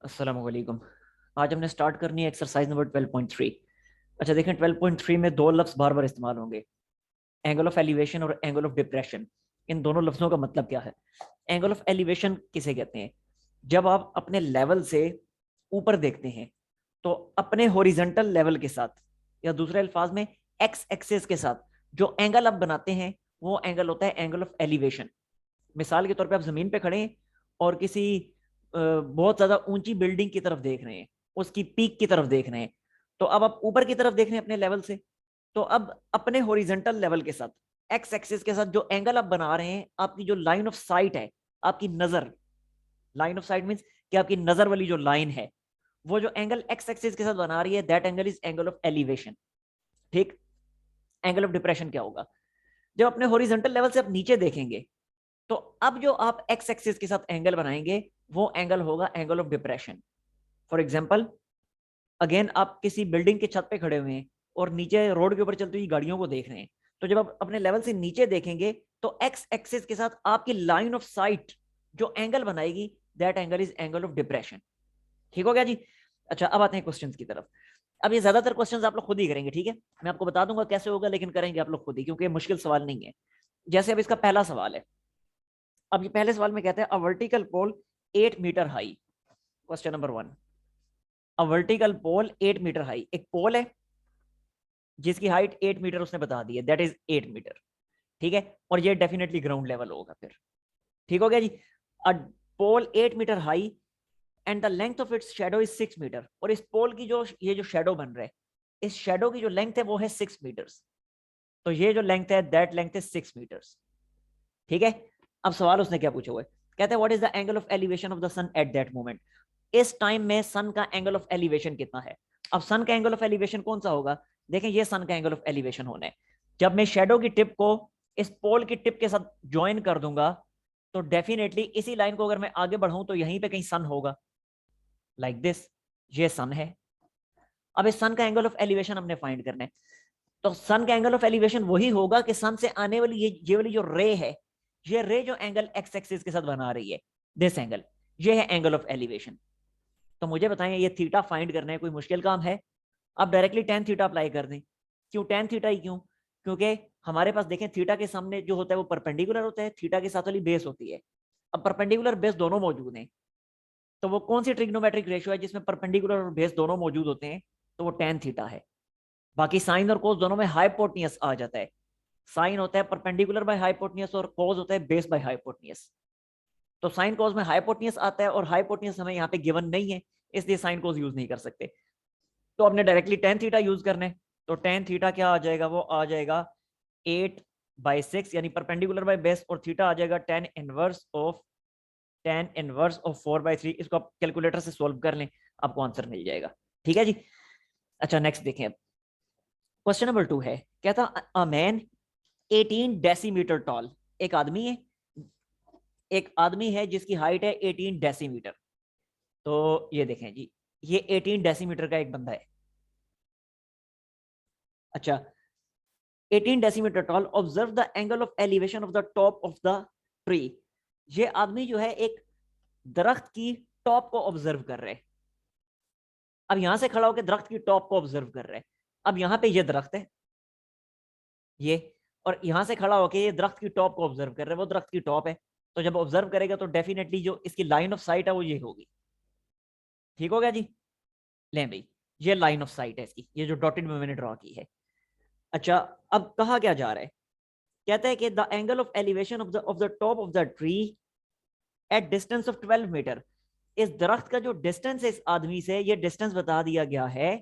अस्सलाम वालेकुम। आज हमने स्टार्ट करनी है एक्सरसाइज नंबर 12.3। अच्छा देखें, 12.3 में दो लफ्ज़ बार बार इस्तेमाल होंगे, एंगल ऑफ एलिवेशन और एंगल ऑफ डिप्रेशन। इन दोनों लफ्ज़ों का मतलब क्या है? एंगल ऑफ एलिवेशन किसे कहते हैं? जब आप अपने लेवल से ऊपर देखते हैं तो अपने हॉरिजॉन्टल लेवल के साथ, या दूसरे अल्फाज में एक्स एक्सिस के साथ जो एंगल आप बनाते हैं वो एंगल होता है एंगल ऑफ एलिवेशन। मिसाल के तौर पे आप जमीन पे खड़े हैं और किसी बहुत ज्यादा ऊंची बिल्डिंग की तरफ देख रहे हैं, उसकी पीक की तरफ देख रहे हैं। तो अब आप ऊपर की तरफ देख रहे हैं अपने लेवल से। तो अब अपने हॉरिजॉन्टल लेवल के साथ एक्स एक्सिस के साथ जो एंगल आप बना रहे हैं, आपकी जो लाइन ऑफ साइट है, आपकी नजर, लाइन ऑफ साइट मींस कि आपकी नजर वाली जो लाइन है, वो जो एंगल एक्स एक्सिस के साथ बना रही है, that angle is angle of elevation. ठीक। एंगल ऑफ डिप्रेशन क्या होगा? जब अपने हॉरिजॉन्टल लेवल से आप नीचे देखेंगे तो अब जो आप एक्स एक्सिस के साथ एंगल बनाएंगे वो एंगल होगा angle of depression. For example, again आप किसी बिल्डिंग के छत पे खड़े हुए हैं और नीचे रोड के ऊपर चलती हुई गाड़ियों को देख रहे हैं। तो जब आप अपने लेवल से नीचे देखेंगे तो एक्स एक्सिस के साथ आपकी लाइन ऑफ साइट जो एंगल बनाएगी, that angle is angle of depression. ठीक हो गया जी? अच्छा, अब आते हैं क्वेश्चन की तरफ। अब ये ज्यादातर क्वेश्चन आप लोग खुद ही करेंगे, ठीक है? मैं आपको बता दूंगा कैसे होगा, लेकिन करेंगे आप लोग खुद ही, क्योंकि मुश्किल सवाल नहीं है। जैसे अब इसका पहला सवाल है। अब ये पहले सवाल में कहते हैं a vertical pole 8 metre high. Question number 1। A vertical pole 8 metre high, एक पोल है जिसकी हाइट 8 मीटर उसने बता दी है, दैट इज 8 मीटर। ठीक है, और ये डेफिनेटली ग्राउंड लेवल होगा फिर। ठीक हो गया जी? A pole 8 metre high and the length of its shadow is 6 metre. और इस पोल की जो ये जो शेडो बन रहा है, इस शेडो की जो लेंथ है वो है 6 मीटर्स। तो ये जो लेंथ है, दैट लेंथ इज 6 मीटर्स। ठीक है। अब सवाल उसने क्या पूछा हुआ है? कहते हैं what is the angle of elevation of the sun at that moment. इस टाइम में सन का एंगल ऑफ एलिवेशन कितना है? अब सन का एंगल ऑफ एलिवेशन कौन सा होगा? देखें, ये सन का एंगल ऑफ एलिवेशन होना है। जब मैं शेडो की टिप को इस पोल की टिप के साथ ज्वाइन कर दूंगा तो डेफिनेटली इसी लाइन को अगर मैं आगे बढ़ाऊं तो यहीं पे कहीं सन होगा, लाइक दिस। ये सन है। अब इस सन का एंगल ऑफ एलिवेशन हमने फाइंड करना है। तो सन का एंगल ऑफ एलिवेशन वही होगा कि सन से आने वाली ये वाली जो रे है, ये रे जो एंगल एक्स एक्सिस के साथ बना रही है, दिस एंगल, ये है एंगल ऑफ एलिवेशन। तो मुझे बताएं, ये थीटा फाइंड करना है कोई मुश्किल काम है? आप डायरेक्टली टेन थीटा अप्लाई कर दें। क्यों टेन थीटा ही क्यों? क्योंकि हमारे पास देखें, थीटा के सामने जो होता है वो परपेंडिकुलर होता है, थीटा के साथ वाली बेस होती है। अब परपेंडिकुलर बेस दोनों मौजूद हैं, तो वो कौन सी ट्रिग्नोमेट्रिक रेशियो है जिसमें परपेंडिकुलर और बेस दोनों मौजूद होते हैं? तो वो टेन थीटा है। बाकी साइन और कोस दोनों में हाइपोटेनियस आ जाता है। साइन होता है परपेंडिकुलर बाय हाइपोटेनियस और कोस होता है बेस बाय हाइपोटेनियस। तो साइन कोस में हाइपोटेनियस आता है और हाइपोटेनियस हमें यहाँ पे गिवन नहीं है, इसलिए साइन कोस यूज नहीं कर सकते। तो हमने डायरेक्टली टेन थीटा यूज करना है। तो टेन थीटा क्या आ जाएगा? वो आ जाएगा 8/6, यानी परपेंडिकुलर बाय बेस, और थीटा आ जाएगा टेन इनवर्स ऑफ 4/3। इसको आप कैलकुलेटर से सोल्व कर लें, आपको आंसर मिल जाएगा। ठीक है जी? अच्छा, नेक्स्ट देखें। क्वेश्चन नंबर 2 है, कहता अ मैन 18 डेसीमीटर टॉल। एक आदमी है, एक आदमी है जिसकी हाइट है 18 डेसीमीटर। तो ये देखें जी, ये 18 डेसीमीटर का एक बंदा है। अच्छा, 18 decimetre tall, observe the angle of elevation of the top of the tree. ये आदमी जो है एक दरख्त की टॉप को ऑब्जर्व कर रहे हैं। अब यहां से खड़ा होकर दरख्त की टॉप को ऑब्जर्व कर रहे हैं। अब यहां पे ये दरख्त है, ये, और यहां से खड़ा होकर ये दरख्त की टॉप को ऑब्जर्व कर रहे हैं, वो दरख्त की टॉप है। तो जब ऑब्जर्व करेगा तो डेफिनेटली जो इसकी लाइन ऑफ साइट है वो ये होगी। ठीक हो गया जी? लें भाई, ये लाइन ऑफ साइट है इसकी, ये जो डॉटेड में मैंने ड्रॉ की है। अच्छा, अब कहा क्या जा रहा है? कहता है कि the angle of elevation of the top of the tree at distance of 12 metre. इस दरख्त का जो डिस्टेंस है इस आदमी से, ये डिस्टेंस बता दिया गया है।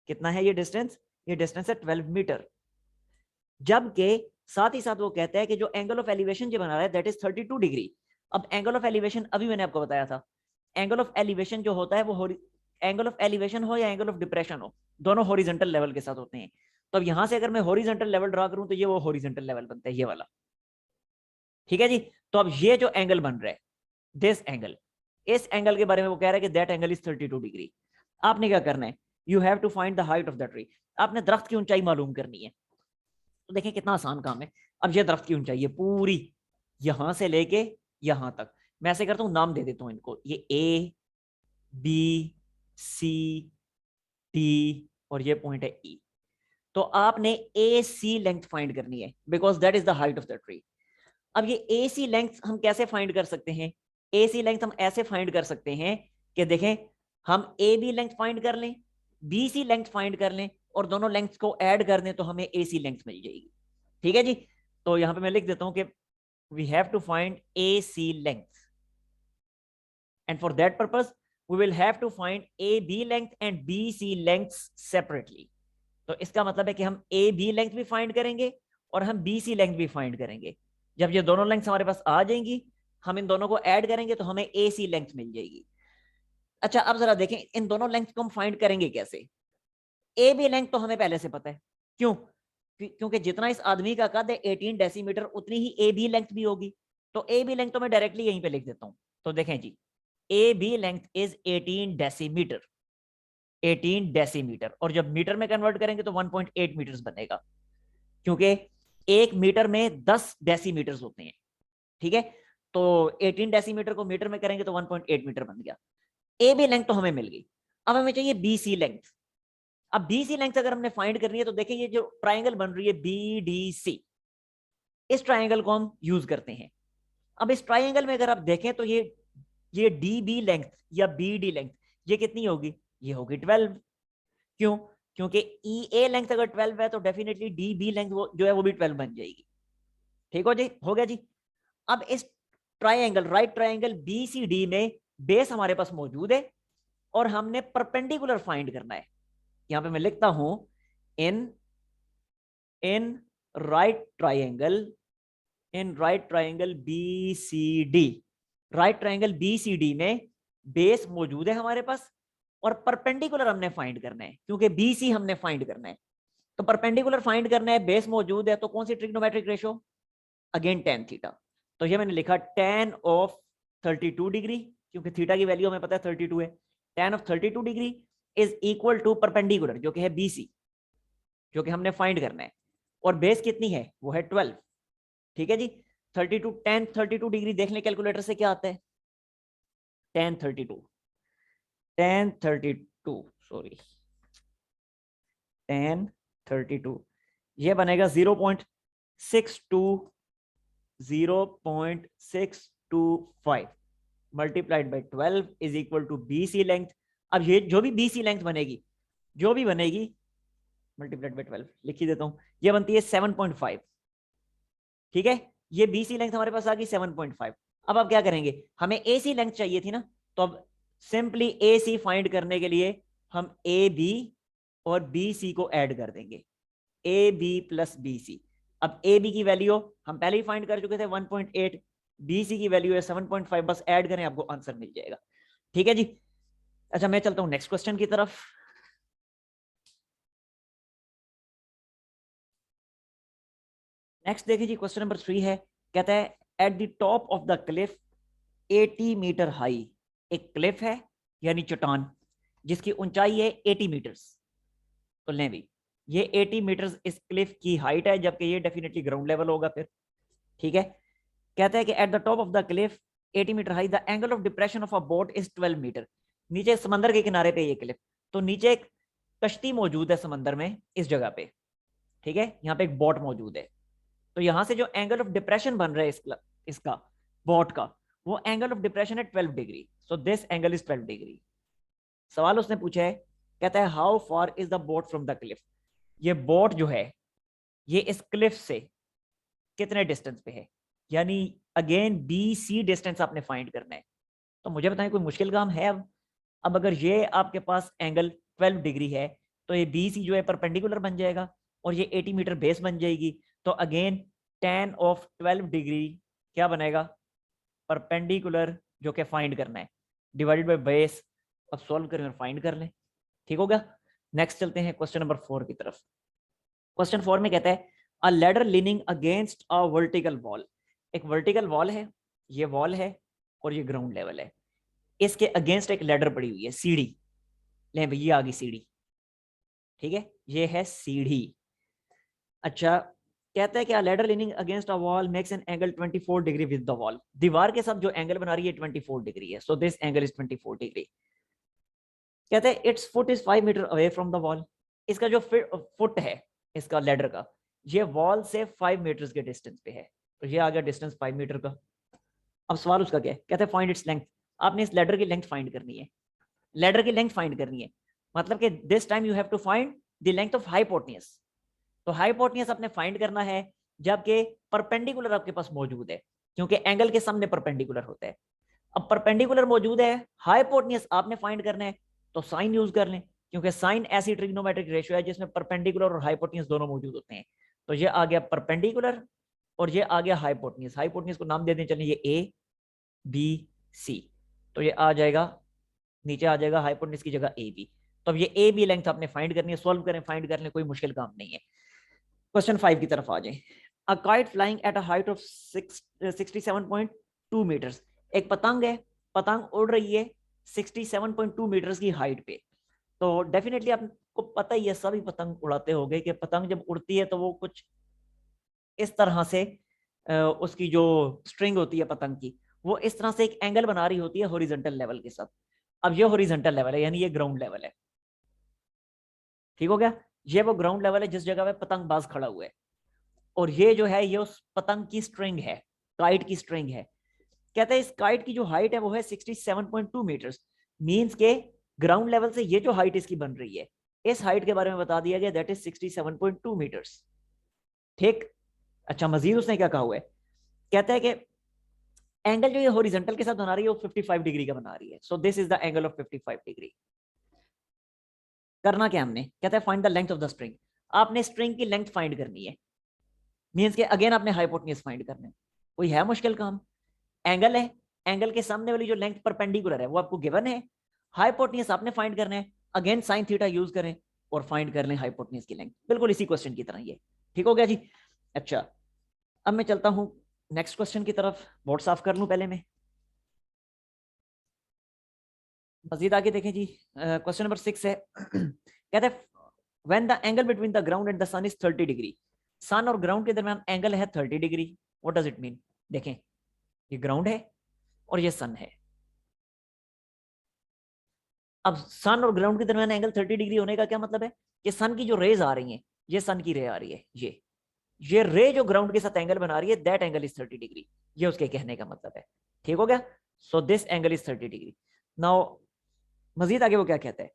कितना है ये डिस्टेंस? ये डिस्टेंस है 12 मीटर। जबकि साथ ही साथ वो कहता है कि जो एंगल ऑफ एलिवेशन जो बना रहा है, दैट इज 32 डिग्री। अब एंगल ऑफ एलिवेशन अभी मैंने आपको बताया था, एंगल ऑफ एलिवेशन जो होता है वो एंगल ऑफ एलिवेशन हो या एंगल ऑफ डिप्रेशन हो, दोनों हॉरिजॉन्टल लेवल के साथ होते हैं। तो अब यहां से अगर मैं हॉरिजॉन्टल लेवल ड्रा करूं तो ये वो हॉरिजॉन्टल लेवल बनता है, ये वाला। ठीक है जी? तो अब ये जो एंगल बन रहा है, दिस एंगल, इस एंगल के बारे में वो कह रहा है कि दैट एंगल इज 32 डिग्री। आपने क्या करना है? You have to find the height of the tree. आपने दरख्त की ऊंचाई मालूम करनी है। तो देखिए कितना आसान काम है। अब ये दरख्त की ऊंचाई है पूरी, यहां से लेके यहां तक। मैं ऐसे करता हूं, नाम दे देता हूं इनको, ये ए, बी, सी, डी और ये पॉइंट है ई। तो आपने ए सी लेंथ फाइंड करनी है because that is the height of the tree. अब ये ए सी लेंथ हम कैसे फाइंड कर सकते हैं? ए सी लेंथ हम ऐसे फाइंड कर सकते हैं कि देखें, हम ए बी लेंथ फाइंड कर लें, बी सी लेंथ फाइंड कर लें और दोनों लेंथ को ऐड कर दें तो हमें ए सी लेंथ मिल जाएगी। ठीक है जी। तो यहां पे मैं लिख देता हूं कि we have to find A C length and for that purpose we will have to find A B length and B C length separately. तो इसका मतलब है कि हम ए बी लेंथ भी फाइंड करेंगे और हम बी सी लेंथ भी फाइंड करेंगे। जब ये दोनों लेंथ हमारे पास आ जाएंगी, हम इन दोनों को ऐड करेंगे तो हमें ए सी लेंथ मिल जाएगी। अच्छा, अब जरा देखें इन दोनों लेंथ को हम फाइंड करेंगे कैसे। ए बी लेंथ तो हमें पहले से पता है, क्यों? क्योंकि जितना इस आदमी का कद है 18 डेसीमीटर, उतनी ही ए बी लेंथ भी होगी। तो ए बी लेंथ तो मैं डायरेक्टली यहीं पे लिख देता हूं। तो देखें जी, A B length is 18 decimetre, 18 decimetre, और जब मीटर में कन्वर्ट करेंगे तो 1.8 मीटर्स बनेगा, क्योंकि एक मीटर में 10 डेसीमीटर्स होते हैं। ठीक है, तो 18 डेसीमीटर को मीटर में करेंगे तो 1.8 मीटर बन गया। ए बी लेंथ तो हमें मिल गई। अब हमें चाहिए बी सी लेंथ। अब बी सी लेंथ अगर हमने फाइंड करनी है तो देखिए ये जो ट्राइंगल बन रही है बी डी सी, इस ट्राइंगल को हम यूज करते हैं। अब इस ट्राइंगल में अगर आप देखें तो ये डी बी लेंथ या बी डी लेंथ ये कितनी होगी? ये होगी 12। क्यों? क्योंकि ई ए लेंथ अगर 12 है तो डेफिनेटली डी बी लेंथ जो है वो भी 12 बन जाएगी। ठीक हो जी, हो गया जी। अब इस triangle, right triangle B C D में बेस हमारे पास मौजूद है और हमने परपेंडिकुलर फाइंड करना है। यहां पे मैं लिखता हूं in in right triangle, in right triangle B C D, right triangle B C D में बेस मौजूद है हमारे पास और परपेंडिकुलर हमने फाइंड करना है, क्योंकि बी सी हमने फाइंड करना है। तो परपेंडिकुलर फाइंड करना है, बेस मौजूद है, तो कौन सी trigonometric ratio? Again tan theta. तो ये मैंने लिखा tan ऑफ 32 डिग्री, क्योंकि थीटा की वैल्यू हमें पता है 32 है। tan of 32 degree is equal to perpendicular जो कि है BC, जो कि हमने फाइंड करना है, और बेस कितनी है? वो है 12। ठीक है जी। 32 tan 32 डिग्री देख लें कैलकुलेटर से क्या आता है। tan 32 सॉरी tan 32 ये बनेगा 0.625 multiplied by 12 is equal to BC length. अब ये जो भी BC लेंथ बनेगी, जो भी बनेगी, मल्टीप्लाइड बाई 12 लिख ही देता हूं, ये बनती है 7.5। ठीक है, ये BC लेंथ हमारे पास आ गई 7.5। अब आप क्या करेंगे, हमें AC लेंथ चाहिए थी ना, तो अब सिंपली AC फाइंड करने के लिए हम AB और BC को ऐड कर देंगे, AB प्लस BC। अब AB की वैल्यू हम पहले ही फाइंड कर चुके थे 1.8, BC की वैल्यू है 7.5, बस ऐड करें आपको आंसर मिल जाएगा। ठीक है जी। अच्छा, मैं चलता हूं नेक्स्ट क्वेश्चन की तरफ। नेक्स्ट देखिए जी, क्वेश्चन नंबर 3 है, कहता है at the top of the cliff 80 metre high, एक क्लिफ है यानी चट्टान जिसकी ऊंचाई है 80 मीटर्स। तो लें भी, ये 80 मीटर्स इस क्लिफ की हाइट है, जबकि ये डेफिनेटली ग्राउंड लेवल होगा फिर। ठीक है, कहता है कि at the top of the cliff 80 metre high the angle of depression of a boat is 12 metre. नीचे समंदर के किनारे पे ये क्लिफ, तो नीचे एक कश्ती मौजूद है समंदर में इस जगह पे। ठीक है, यहाँ पे एक बोट मौजूद है, तो यहां से जो एंगल ऑफ डिप्रेशन बन रहा है इसका बोट का, वो एंगल ऑफ डिप्रेशन है 12 degree. So this angle is 12 degree. सवाल उसने पूछा है, कहता है how far is the boat from the Cliff. ये बोट जो है ये इस क्लिफ से कितने डिस्टेंस पे है, यानी अगेन BC डिस्टेंस आपने फाइंड करना है। तो मुझे बताएं, कोई मुश्किल काम है? अब अगर ये आपके पास एंगल 12 डिग्री है तो ये BC जो है परपेंडिकुलर बन जाएगा और ये 80 मीटर बेस बन जाएगी। तो अगेन tan ऑफ 12 डिग्री क्या बनेगा? परपेंडिकुलर, जो कि फाइंड करना है, डिवाइडेड बाय बेस। अब सॉल्व करें और फाइंड कर लें। ठीक हो गया। नेक्स्ट चलते हैं क्वेश्चन नंबर 4 की तरफ। क्वेश्चन 4 में कहता है अ ladder leaning against a vertical wall. एक वर्टिकल वॉल है, ये वॉल है और ये ग्राउंड लेवल है, इसके अगेंस्ट एक लैडर पड़ी हुई है, सीढ़ी। ले भैया आ गई सीढ़ी। ठीक है, ये है सीढ़ी। अच्छा, कहता है कि अ ladder leaning against a wall makes an angle 24 degree with the wall. दीवार के साथ जो एंगल बना रही है 24 डिग्री है, so this angle is 24 degree. कहते हैं its foot is 5 metre away from the wall. इसका जो फुट है इसका लेडर का, ये वॉल से 5 मीटर्स के डिस्टेंस पे है, तो ये आ गया डिस्टेंस 5 मीटर का। अब सवाल उसका क्या है, कहते हैं फाइंड इट्स लेंथ। आपने इस लेडर की लेंथ फाइंड करनी है, लेडर की लेंथ फाइंड करनी है, मतलब कि this time you have to find the length of hypotenuse. तो हाइपोटेन्यूज आपने फाइंड करना है जबकि परपेंडिकुलर आपके पास मौजूद है, क्योंकि एंगल के सामने परपेंडिकुलर होता है। अब परपेंडिकुलर मौजूद है, हाइपोटेन्यूज आपने फाइंड करना है, तो साइन यूज कर लें, क्योंकि साइन ऐसी ट्रिग्नोमेट्रिक रेशियो है जिसमें परपेंडिकुलर और हाइपोटेन्यूज दोनों मौजूद होते हैं। तो ये आ गया परपेंडिकुलर और ये आ गया हाइपोटेन्यूज। हाइपोटेन्यूज को नाम दे दें, चलिए ये ए बी सी, तो ये आ जाएगा, नीचे आ जाएगा हाइपोटेन्यूज की जगह ए बी। तो अब ये ए बी लेंथ आपने फाइंड करनी है, सॉल्व करें, फाइंड कर लें, कोई मुश्किल काम नहीं है। क्वेश्चन 5 की तरफ आ जाए। A kite flying at a height of 67.2 metres. एक पतंग है, पतंग उड़ रही है 67.2 मीटर्स की हाइट पे। तो डेफिनेटली आपको पता ही है, सभी पतंग उड़ाते होंगे कि पतंग जब उड़ती है तो वो कुछ इस तरह से उसकी जो स्ट्रिंग होती है पतंग की, वो इस तरह से एक एंगल बना रही होती है हॉरिजॉन्टल लेवल के साथ। अब ये हॉरिजॉन्टल लेवल है, यानी ये ग्राउंड लेवल है, ठीक हो गया। ये वो ग्राउंड लेवल है जिस जगह पे पतंगबाज खड़ा हुआ है, और ये जो है ये उस पतंग की स्ट्रिंग है, काइट की स्ट्रिंग है। कहते हैं इस काइट की जो हाइट है वो है 67.2 मीटर्स, मींस के ग्राउंड लेवल से ये जो हाइट इसकी बन रही है, इस हाइट के बारे में बता दिया गया, दैट इज 67.2 मीटर्स, ठीक। अच्छा, मजीद उसने क्या कहा हुआ है, कहता है कि एंगल जो ये हॉरिजॉन्टल के साथ बना रही है वो 55 डिग्री का बना रही है, so this is the angle of 55 degree. करना क्या हमने, कहता है find the length of the string. आपने स्ट्रिंग की लेंथ फाइंड करनी है, मींस के अगेन आपने हाइपोटेन्यूज फाइंड करना है। कोई है मुश्किल काम, एंगल है, एंगल के सामने वाली जो लेंथ परपेंडिकुलर है वो आपको गिवन है, हाइपोटेन्यूज आपने फाइंड करना है, अगेन साइन थीटा यूज करें और फाइंड कर लें हाइपोटेन्यूज की लेंथ, बिल्कुल इसी क्वेश्चन की तरह ये, ठीक हो गया जी। अच्छा, अब मैं चलता हूं नेक्स्ट क्वेश्चन की तरफ, बोर्ड साफ कर लूं पहले मैं। मजीद आगे देखें जी, क्वेश्चन नंबर 6 है कहते हैं when the angle between the ground and the sun is 30 degree. Sun और ग्राउंड के दरमियान एंगल है 30 degree, what does it mean. देखें, ये ग्राउंड है और ये सन है। अब सन और ग्राउंड के दरमियान एंगल 30 डिग्री होने का क्या मतलब है कि सन की जो रेज आ रही हैं, ये सन की रे आ रही है, ये रे जो ग्राउंड के साथ एंगल बना रही है, दैट एंगल इज 30 डिग्री, ये उसके कहने का मतलब है, ठीक हो गया। So this angle is 30 degree. Now मजीद आगे वो क्या कहता है,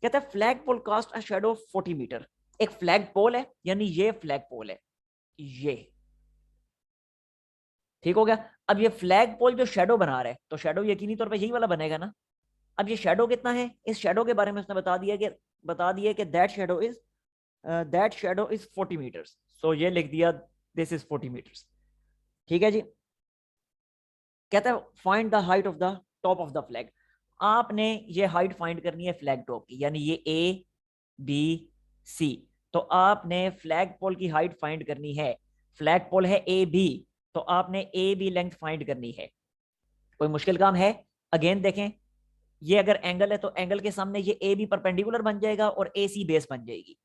कहता है flag pole cast a shadow of 40 metre. एक फ्लैग पोल है, यानी ये फ्लैग पोल है, ये, ठीक हो गया। अब ये फ्लैग पोल जो शेडो बना रहा है, तो शेडो यकीनी तौर पे यही वाला बनेगा ना। अब ये शेडो कितना है, इस शेडो के बारे में उसने बता दिया कि दैट शेडो इज 40 मीटर्स, सो ये लिख दिया दिस इज 40 मीटर्स, ठीक है जी। कहता है find the height of the top of the flag. आपने ये हाइट फाइंड करनी है फ्लैग टॉप की, यानी ये ए बी सी, तो आपने फ्लैग पोल की हाइट फाइंड करनी है। फ्लैग पोल है ए बी, तो आपने ए बी लेंथ फाइंड करनी है, कोई मुश्किल काम है। अगेन देखें, ये अगर एंगल है तो एंगल के सामने ये ए बी परपेंडिकुलर बन जाएगा और ए सी बेस बन जाएगी।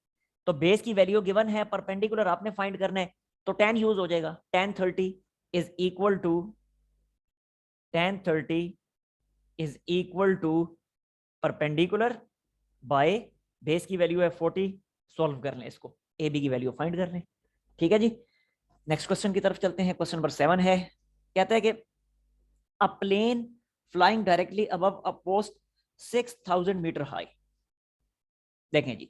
तो बेस की वैल्यू गिवन है, परपेंडिकुलर आपने फाइंड करना है, तो tan यूज हो जाएगा। tan 30 is equal to tan 30 is equal to perpendicular by base की वैल्यू है 40। सॉल्व कर लें इसको, ए बी की वैल्यू फाइंड कर लें, ठीक है जी। नेक्स्ट क्वेश्चन की तरफ चलते हैं। क्वेश्चन नंबर 7 है, कहता है कि a plane flying directly above a post 6000 metre high. देखें जी,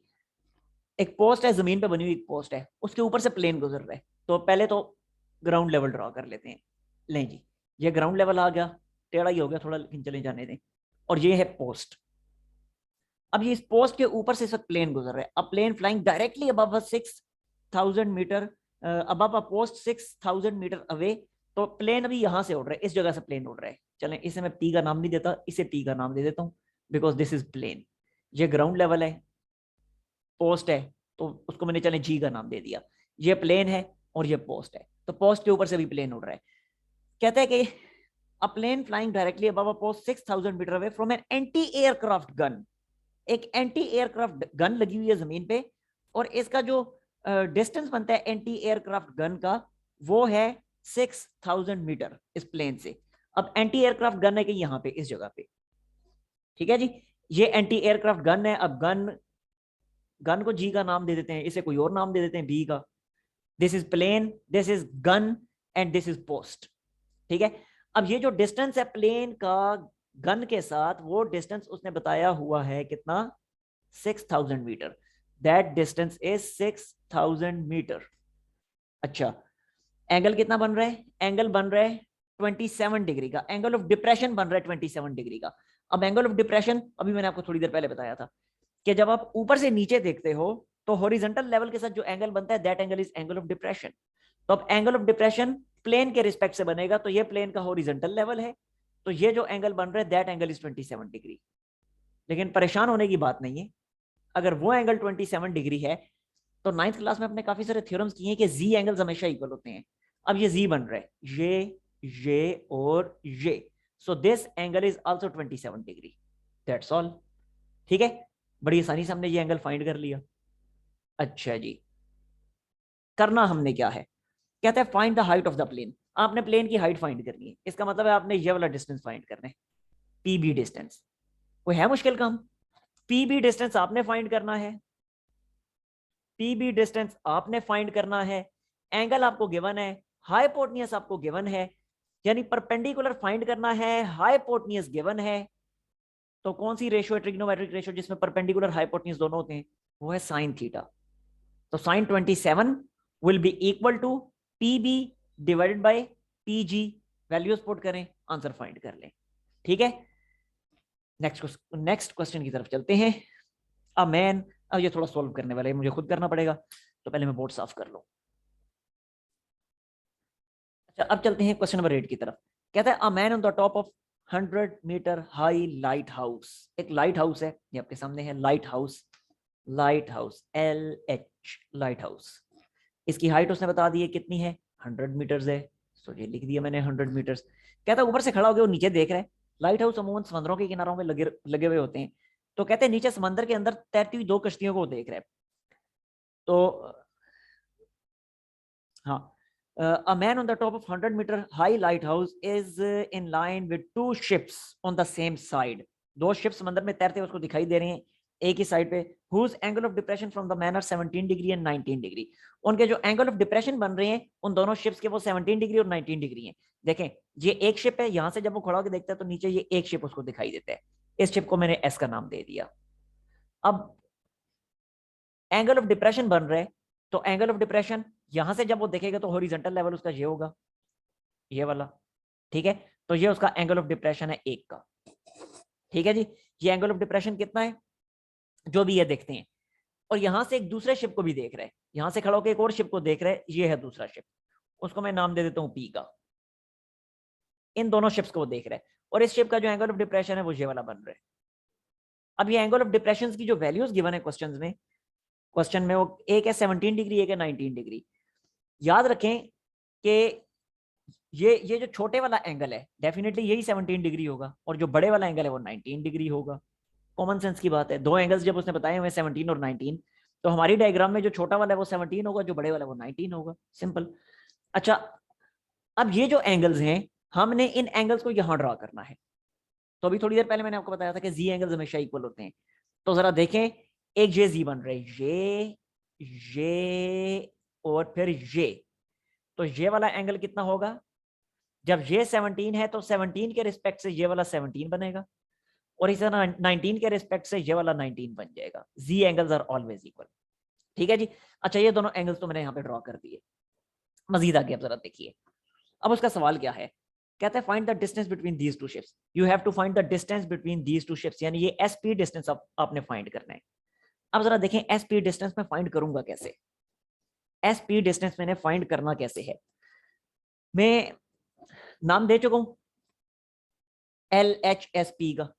एक पोस्ट है, जमीन पे बनी हुई एक पोस्ट है, उसके ऊपर से प्लेन गुजर रहा है। तो पहले तो ग्राउंड लेवल ड्रॉ कर लेते हैं। लें जी, ये ग्राउंड लेवल आ गया, टेढ़ा ही हो गया थोड़ा, लेकिन चले जाने दें। और ये है पोस्ट। अब ये इस पोस्ट के ऊपर से सब प्लेन गुजर रहा है। अब plane flying directly above 6000 metre, above a post 6000 metre away. तो प्लेन अभी यहां से उड़ रहा है, इस जगह से प्लेन उड़ रहा है। चलें, इसे मैं पी का नाम नहीं देता, इसे टी का नाम दे देता हूं, बिकॉज दिस इज प्लेन। ये ग्राउंड लेवल है, पोस्ट है, तो उसको मैंने चले जी का नाम दे दिया। ये प्लेन है और ये पोस्ट है, तो पोस्ट के ऊपर से भी प्लेन उड़ रहा है। कहता है कि a plane flying directly above a post 6000 metre away from an anti aircraft gun. एक एंटी एयरक्राफ्ट गन लगी हुई है जमीन पे, और इसका जो डिस्टेंस बनता है एंटी एयरक्राफ्ट गन का, वो है 6000 मीटर इस प्लेन से। अब एंटी एयरक्राफ्ट गन है कि यहाँ पे इस जगह पे, ठीक है जी। ये एंटी एयरक्राफ्ट गन है। अब गन को जी का नाम दे देते हैं, इसे कोई और नाम दे देते हैं बी का। This is plane, this is gun and this is post. ठीक है। अब ये जो डिस्टेंस है प्लेन का गन के साथ, वो डिस्टेंस उसने बताया हुआ है कितना, 6000 metre. That distance is 6000 metre. अच्छा, एंगल कितना बन रहा है? एंगल बन रहा है 27 डिग्री का। एंगल ऑफ डिप्रेशन बन रहा है 27 डिग्री का। अब एंगल ऑफ डिप्रेशन अभी मैंने आपको थोड़ी देर पहले बताया था कि जब आप ऊपर से नीचे देखते हो तो हॉरिजॉन्टल लेवल के साथ जो एंगल बनता है that angle is angle of depression. तो अब एंगल ऑफ डिप्रेशन प्लेन के रिस्पेक्ट से बनेगा, तो ये प्लेन का हॉरिजॉन्टल लेवल है, तो ये जो एंगल बन रहा है दैट एंगल इज 27 डिग्री। लेकिन परेशान होने की बात नहीं है, अगर वो एंगल 27 डिग्री है तो नाइन्थ क्लास में अपने काफी सारे थ्योरम्स किए हैं कि जी एंगल्स हमेशा इक्वल होते हैं। अब ये जी बन रहा है ये और ये, सो this angle is also 27 degree. That's all. ठीक है, बड़ी आसानी से हमने ये एंगल फाइंड कर लिया। अच्छा जी, करना हमने क्या है, कहते हैं find the height of the plane. आपने प्लेन की हाइट फाइंड करनी है, इसका मतलब है आपने ये वाला डिस्टेंस फाइंड करना है, पीबी डिस्टेंस। कोई है मुश्किल काम? पीबी डिस्टेंस आपने फाइंड करना है, पीबी डिस्टेंस आपने फाइंड करना है। एंगल आपको गिवन है, हाइपोटेन्यूस आपको गिवन है, यानी परपेंडिकुलर फाइंड करना है, हाइपोटेन्यूस गिवन है। तो कौन सी रेशियो है ट्रिग्नोमेट्रिक रेशियो जिसमें परपेंडिकुलर हाइपोटेन्यूस दोनों होते हैं? वो है साइन थीटा। तो sine 27 will be equal to PB divided by PG. Values put करें, आंसर फाइंड कर लें। ठीक है, नेक्स्ट क्वेश्चन की तरफ चलते हैं। अब मैन, अब ये थोड़ा सॉल्व करने वाला है, मुझे खुद करना पड़ेगा, तो पहले मैं बोर्ड साफ कर लूं। अच्छा, अब चलते हैं क्वेश्चन नंबर 8 की तरफ। कहता है a man on the top of 100 metre high lighthouse. एक लाइट हाउस है, ये आपके सामने है, lighthouse, lighthouse LH, lighthouse. इसकी हाइट उसने बता दी है कितनी है, 100 मीटर्स है। सो ये लिख दिया मैंने 100 मीटर्स। कहता है ऊपर से खड़ा हो गया, वो नीचे देख रहा है। लाइट हाउस अमूमन समंदरों के किनारों में लगे हुए होते हैं। तो कहते हैं नीचे समंदर के अंदर तैरती हुई दो कश्तियों को देख रहा है। तो हाँ, a man on the top of 100-meter high lighthouse is in line with two ships on the same side. दो शिप्स समंदर में तैरते हुए उसको दिखाई दे रहे हैं एक ही साइड पे। whose angle of depression from the man are 17 degree and 19 degree. उनके जो एंगल ऑफ डिप्रेशन बन रहे हैं उन दोनों शिप्स के वो 17 डिग्री और 19 डिग्री हैं। देखें, ये एक शिप है, यहां से जब वो खड़ा होकर देखता है तो नीचे ये एक शिप उसको दिखाई देता है। इस शिप को मैंने एस का नाम दे दिया। अब एंगल ऑफ डिप्रेशन बन रहा है, तो एंगल ऑफ डिप्रेशन यहां से जब वो देखेगा तो हॉरिजॉन्टल लेवल उसका ये होगा, ये वाला। ठीक है, तो ये उसका एंगल ऑफ डिप्रेशन है एक का। ठीक है जी, ये एंगल ऑफ डिप्रेशन कितना है जो भी ये देखते हैं। और यहां से एक दूसरे शिप को भी देख रहे हैं, यहां से खड़ा होकर एक और शिप को देख रहे हैं, ये है दूसरा शिप, उसको मैं नाम दे देता हूं पी का। इन दोनों शिप्स को वो देख रहे हैं, और इस शिप का जो एंगल ऑफ डिप्रेशन है वो ये वाला बन रहा है। अब ये एंगल ऑफ डिप्रेशन की जो वैल्यूज गिवन है क्वेश्चन में वो एक है 17 डिग्री, एक है 19 डिग्री। याद रखें कि ये जो छोटे वाला एंगल है डेफिनेटली यही 17 डिग्री होगा, और जो बड़े वाला एंगल है वो 19 डिग्री होगा। कॉमन सेंस की बात है, दो एंगल्स जब उसने बताए हुए 17 और 19, तो हमारी डायग्राम में जो छोटा वाला है वो 17 होगा, जो बड़े वाला है वो 19 होगा, सिंपल। अच्छा, अब ये जो एंगल्स हैं हमने इन एंगल्स को यहां ड्रा करना है। तो अभी थोड़ी देर पहले मैंने आपको बताया था कि जी एंगल्स हमेशा इक्वल होते हैं। तो जरा देखें, एक ये जी बन रहा है, ये और फिर ये। तो ये वाला एंगल कितना होगा? जब ये 17 है तो 17 के रिस्पेक्ट से ये वाला 17 बनेगा, और इस तरह 19 के रिस्पेक्ट से ये वाला 19 बन जाएगा। जी एंगल्स आर ऑलवेज इक्वल। ठीक है जी। अच्छा, ये दोनों एंगल्स तो मैंने यहाँ पे ड्रॉ कर दिए। मजीद आगे आप जरा देखिए, अब उसका सवाल क्या है। कहते हैं find the distance between these two ships. You have to find the distance between these two ships, यानी ये एसपी डिस्टेंस आपने फाइंड करना है। अब जरा देखें एसपी डिस्टेंस में फाइंड करूंगा कैसे। एसपी डिस्टेंस मैंने फाइंड करना कैसे है, मैं नाम दे चुका हूं LHSP का।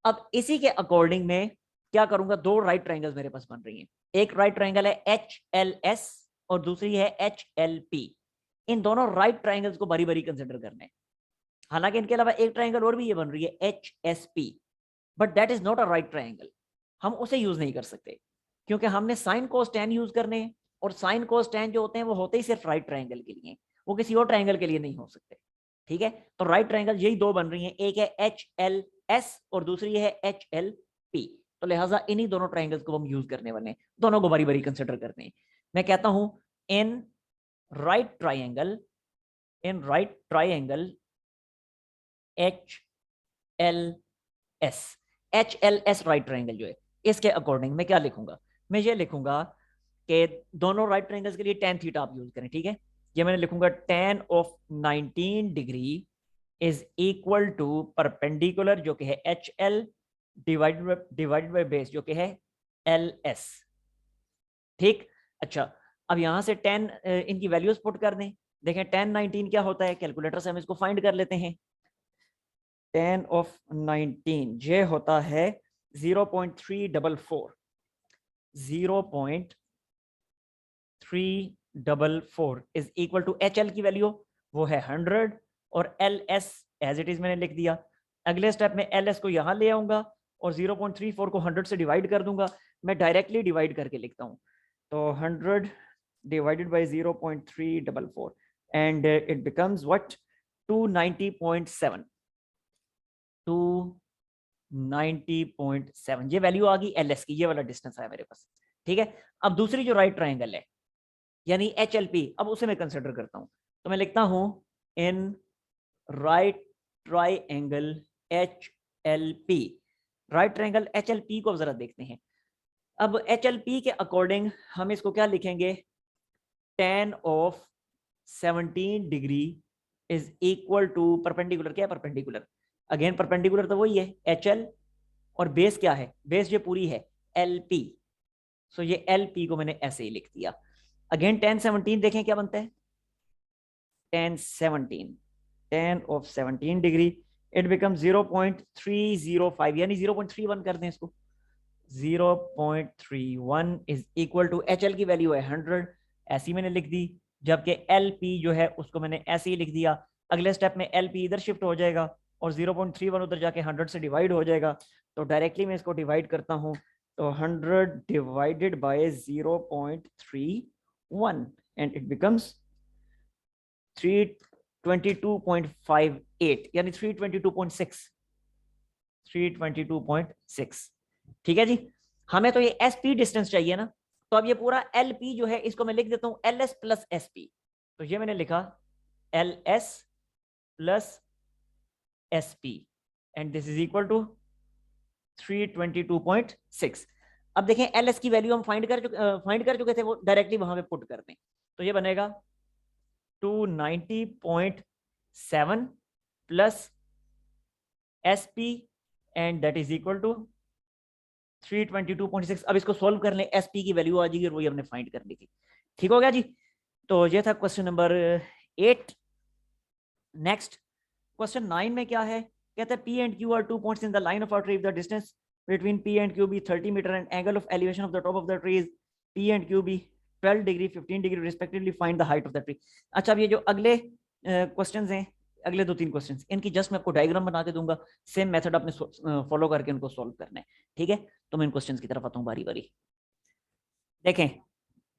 अब इसी के अकॉर्डिंग में क्या करूंगा, दो राइट ट्राइंगल्स मेरे पास बन रही हैं। एक राइट ट्राइंगल है HLS और दूसरी है HLP। इन दोनों राइट ट्राइंगल्स को बारी बारी कंसिडर करना है। हालांकि इनके अलावा एक ट्राइंगल और भी ये बन रही है HSP, but that is not a right triangle. हम उसे यूज नहीं कर सकते क्योंकि हमने साइन कोस टेन यूज करने हैं, और साइन कोस टेन जो होते हैं वो होते ही सिर्फ राइट ट्राइंगल के लिए, वो किसी और ट्राइंगल के लिए नहीं हो सकते। ठीक है, तो राइट ट्राइंगल यही दो बन रही हैं, एक है HL एस और दूसरी है एच एल पी। तो लिहाजा इन्हीं दोनों ट्राइंगल्स को हम यूज करने वाले हैं, दोनों को बारी बारी कंसिडर करते हैं। मैं कहता हूं in right triangle, in right triangle H L S, H L S right triangle जो है, इसके अकॉर्डिंग मैं क्या लिखूंगा, मैं ये लिखूंगा कि दोनों राइट ट्राइंगल्स के लिए tan थीटा आप यूज करें, ठीक है। ये मैंने लिखूंगा tan of 19 degree is equal to perpendicular जो कि है H L divided by base जो कि है एल एस, ठीक। अच्छा, अब यहां से tan इनकी वैल्यूज पुट कर दें। देखें tan 19 क्या होता है, कैलकुलेटर से हम इसको फाइंड कर लेते हैं। tan ऑफ 19 ये होता है 0.344, 0.344 is equal to H L की वैल्यू वो है 100 और L S as it is मैंने लिख दिया। अगले स्टेप में एल एस को यहां ले आऊंगा और 0.34 को 100 से डिवाइड कर दूंगा। मैं डायरेक्टली डिवाइड करके लिखता हूं, तो 100 divided by 0.344 and it becomes what 290.7, 290.7 ये वैल्यू आ गई एल एस की, ये वाला डिस्टेंस है मेरे पास, ठीक है। अब दूसरी जो राइट ट्राइंगल है यानी एच एल पी, अब उसे मैं कंसिडर करता हूं, तो मैं लिखता हूं in right triangle H L P, right triangle H L P को जरा देखते हैं। अब एच एल पी के अकॉर्डिंग हम इसको क्या लिखेंगे, tan of 17 degree is equal to perpendicular, क्या है परपेंडिकुलर, अगेन परपेंडिकुलर तो वही है एच एल और बेस क्या है, बेस जो पूरी है एल पी, सो ये एल पी को मैंने ऐसे ही लिख दिया। अगेन tan 17 देखें क्या बनता है, tan 17, tan of 17 degree it become 0.305 यानी 0.31 कर दें इसको, 0.31 is equal to H L की वैल्यू है 100, ऐसी मैंने लिख दी, जबकि एल पी जो है उसको मैंने ऐसे ही लिख दिया। अगले स्टेप में एल पी इधर शिफ्ट हो जाएगा और 0.31 उधर जाके 100 से डिवाइड हो जाएगा, तो डायरेक्टली मैं इसको डिवाइड करता हूं, तो 100 divided by 0.31 and it becomes 322.58 यानी 322.6, 322.6, ठीक है जी। हमें तो ये एस पी डिस्टेंस चाहिए ना, तो अब ये पूरा एल पी जो है इसको मैं लिख देता हूं L S plus S P, तो ये मैंने लिखा L S plus S P and this is equal to 322.6। अब देखें एल एस की वैल्यू हम फाइंड कर चुके थे, वो डायरेक्टली वहां पे पुट कर दें, तो ये बनेगा 290.7 plus S P and that is equal to 322.6। अब इसको सॉल्व कर लें, एस पी की वैल्यू आ जाएगी और वही हमने फाइंड कर ली थी, ठीक हो गया जी। तो ये था क्वेश्चन नंबर 8। नेक्स्ट क्वेश्चन 9 में क्या है, कहता है P and Q are 2 points in the line of our tree. If the distance between P and Q be 30 meter and angle of elevation of the top of the tree is P and Q be 12 degree 15 degree respectively, find the height of the tree। अच्छा, अब ये जो अगले questions हैं, अगले 2-3 questions, इनकी just मैं आपको डायग्राम बना के दूंगा, सेम मेथड आपने फॉलो करके उनको सॉल्व करना है, ठीक है। तो मैं इन क्वेश्चंस की तरफ आता हूँ बारी बारी। देखें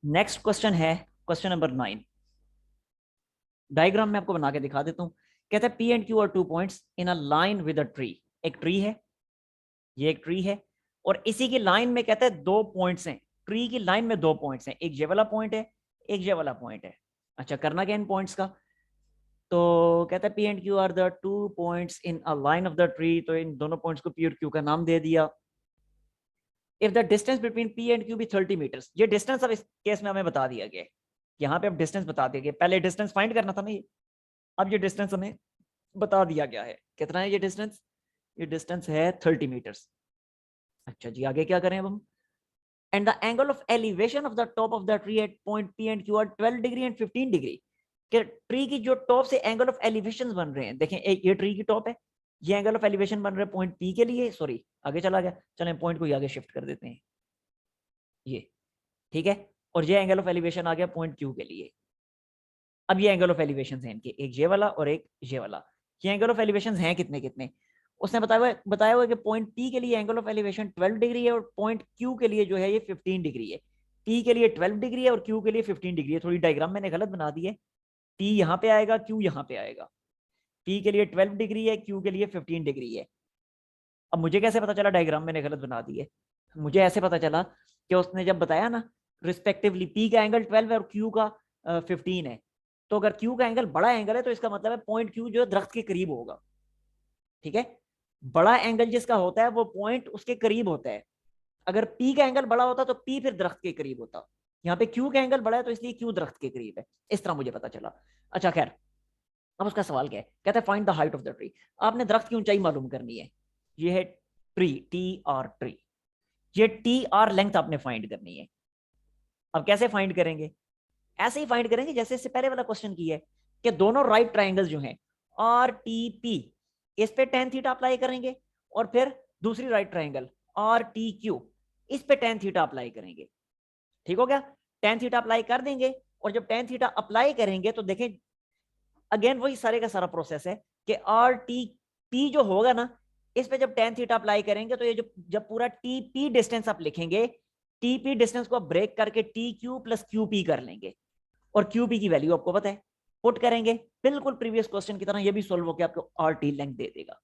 नेक्स्ट क्वेश्चन है क्वेश्चन नंबर 9, डायग्राम में आपको बना के दिखा देता हूँ। कहता है P and Q are 2 points in a line with a tree। एक ट्री है, ये एक ट्री है और इसी की लाइन में कहता है 2 पॉइंट्स हैं, ट्री की लाइन में 2 पॉइंट्स हैं, एक ये वाला पॉइंट है, एक ये वाला पॉइंट है। अच्छा, करना क्या इन पॉइंट्स का, तो कहता है P and Q are the 2 points in a line of the tree, तो इन दोनों पॉइंट्स को P और Q का नाम दे दिया। If the distance between P and Q भी 30 मीटर्स, ये डिस्टेंस अब इस केस में हमें बता दिया गया, यहाँ पे अब डिस्टेंस बता दिया गया, पहले डिस्टेंस फाइंड करना था ना ये, अब ये डिस्टेंस हमें बता दिया गया है। कितना है ये डिस्टेंस, ये डिस्टेंस है 30 मीटर्स। अच्छा जी, आगे क्या करें अब हम, and the angle of elevation of the top of the tree at point P and Q are 12 degree and 15 degree. कि ट्री की जो टॉप से एंगल ऑफ एलिवेशन बन रहे हैं, देखें ये ट्री की टॉप है, ये एंगल ऑफ एलिवेशन बन रहे हैं पॉइंट P के लिए, सॉरी आगे चला गया, चलें पॉइंट को आगे शिफ्ट कर देते हैं, ये ठीक है, और ये एंगल ऑफ एलिवेशन आ गया पॉइंट Q के लिए। अब ये एंगल ऑफ एलिवेशन है इनके, एक ये वाला और एक ये वाला, ये एंगल ऑफ एलिवेशन हैं कितने कितने, उसने बताया हुआ कि पॉइंट P के लिए एंगल ऑफ एलिवेशन 12 डिग्री है और पॉइंट Q के लिए जो है ये 15 डिग्री है। P के लिए 12 डिग्री है और Q के लिए 15 डिग्री है। थोड़ी डायग्राम मैंने गलत बना दी है, P यहाँ पे आएगा, Q यहाँ पे आएगा। P के लिए 12 डिग्री है, Q के लिए 15 डिग्री है। अब मुझे कैसे पता चला? डायग्राम मैंने गलत बना दी है। मुझे ऐसे पता चला कि उसने जब बताया ना रिस्पेक्टिवली पी का एंगल 12 है और क्यू का 15 है, तो अगर क्यू का एंगल बड़ा एंगल है तो इसका मतलब है पॉइंट क्यू जो है दरख्त के करीब होगा। ठीक है, बड़ा एंगल जिसका होता है वो पॉइंट उसके करीब होता है। अगर पी का एंगल बड़ा होता तो पी फिर दरख्त के करीब होता। यहाँ पे क्यू का एंगल बड़ा है तो इसलिए क्यू दरख्त के करीब है। इस तरह मुझे पता चला। अच्छा खैर, अब उसका सवाल क्या है? कहता है find the height of the tree. आपने दरख्त की ऊंचाई मालूम करनी है। ये है ट्री, टी आर ट्री। ये टी आर लेंथ आपने फाइंड करनी है। अब कैसे फाइंड करेंगे? ऐसे ही फाइंड करेंगे जैसे इससे पहले वाला क्वेश्चन की है कि दोनों राइट ट्राइंगल जो हैं आर टी पी, इस पे टेन थीटा अप्लाई करेंगे, और फिर दूसरी right triangle R T Q, इस पे टेन थीटा अप्लाई करेंगे। ठीक हो गया? टेन थीटा अप्लाई कर देंगे, और जब टेन थीटा अप्लाई करेंगे तो देखें अगेन वही सारे का सारा प्रोसेस है कि आर टी पी जो होगा ना, इस पे जब टेन थीटा अप्लाई करेंगे तो ये जो जब पूरा टी पी डिस्टेंस आप लिखेंगे, टी पी डिस्टेंस को आप ब्रेक करके T Q plus Q P कर लेंगे, और क्यू पी की वैल्यू आपको पता है, पुट करेंगे। बिल्कुल प्रीवियस क्वेश्चन की तरह ये भी सोल्व होकर आपको आर टी लेंथ दे देगा।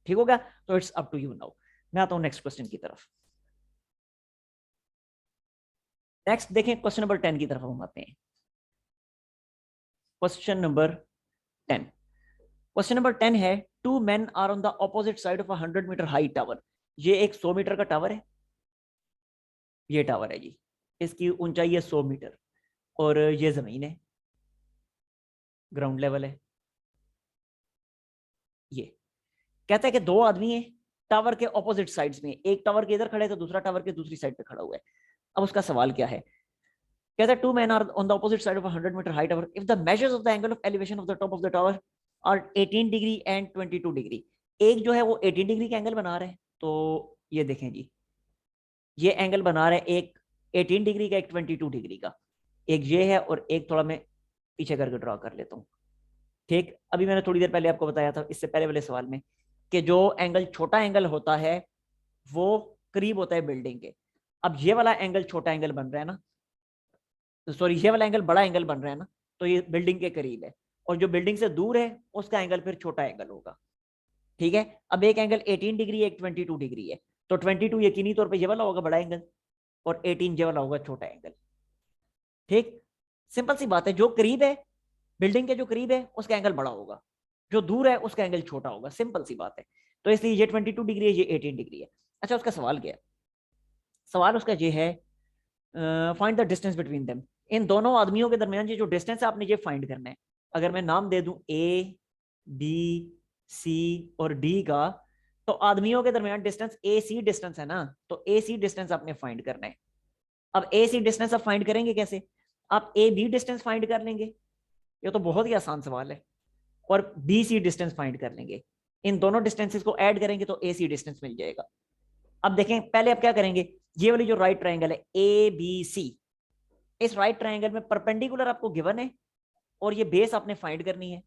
ठीक होगा? तो it's up to you now. मैं आता हूं नेक्स्ट क्वेश्चन की तरफ। नेक्स्ट देखें, क्वेश्चन नंबर 10 की तरफ हम आते हैं। Question number 10। क्वेश्चन नंबर 10 है, two men are on the opposite side of 100 metre high tower. ये एक 100 मीटर का टावर है। ये टावर है जी, इसकी ऊंचाई है 100 मीटर, और ये जमीन है, ग्राउंड लेवल है। ये कहता है कि दो आदमी है टावर के ऑपोजिट साइड्स में, एक टावर के इधर खड़े है तो दूसरा टावर के दूसरी साइड पे खड़ा हुआ है। अब उसका सवाल क्या है? कहता है two man are on the opposite side of 100 metre high tower if the measures of the angle of elevation of the top of the tower are 18 degree and 22 degree. एक जो है वो 18 डिग्री का एंगल बना रहे हैं, तो ये देखें जी, ये एंगल बना रहे हैं, एक 18 डिग्री का, एक 22 डिग्री का। एक ये है, और एक थोड़ा मैं पीछे करके ड्रॉ कर लेता हूँ। ठीक, अभी मैंने थोड़ी देर पहले आपको बताया था इससे पहले वाले सवाल में कि जो एंगल छोटा एंगल होता है वो करीब होता है बिल्डिंग के। अब ये वाला एंगल छोटा एंगल बन रहा है ना, तो सॉरी ये वाला एंगल बड़ा एंगल बन रहा है ना, तो ये बिल्डिंग के करीब है, और जो बिल्डिंग से दूर है उसका एंगल फिर छोटा एंगल होगा। ठीक है, अब एक एंगल 18 डिग्री, एक 22 डिग्री है, तो 22 यकीनी तौर पर ये वाला होगा बड़ा एंगल, और 18 ये वाला होगा छोटा एंगल। ठीक, सिंपल सी बात है, जो करीब है बिल्डिंग के, जो करीब है उसका एंगल बड़ा होगा, जो दूर है उसका एंगल छोटा होगा। सिंपल सी बात है। तो इसलिए ये 22 डिग्री है, ये 18 डिग्री है। अच्छा, उसका सवाल क्या है? सवाल उसका ये है, find the distance between them. इन दोनों आदमियों के दरमियान ये जो डिस्टेंस है आपने ये फाइंड करना है। अगर मैं नाम दे दूं ए बी सी और डी का, तो आदमियों के दरमियान डिस्टेंस ए सी डिस्टेंस है ना, तो ए सी डिस्टेंस आपने फाइंड करना है। अब ए सी डिस्टेंस आप फाइंड करेंगे कैसे? आप ए बी डिस्टेंस फाइंड कर लेंगे, ये तो बहुत ही आसान सवाल है, और बी सी डिस्टेंस फाइंड कर लेंगे। इन दोनों डिस्टेंसेस को ऐड करेंगे तो ए सी डिस्टेंस मिल जाएगा। अब देखें, पहले आप क्या करेंगे, ये वाली जो राइट ट्राइंगल है ए बी सी, इस राइट ट्राइंगल में परपेंडिकुलर आपको गिवन है, और ये बेस आपने फाइंड करनी है।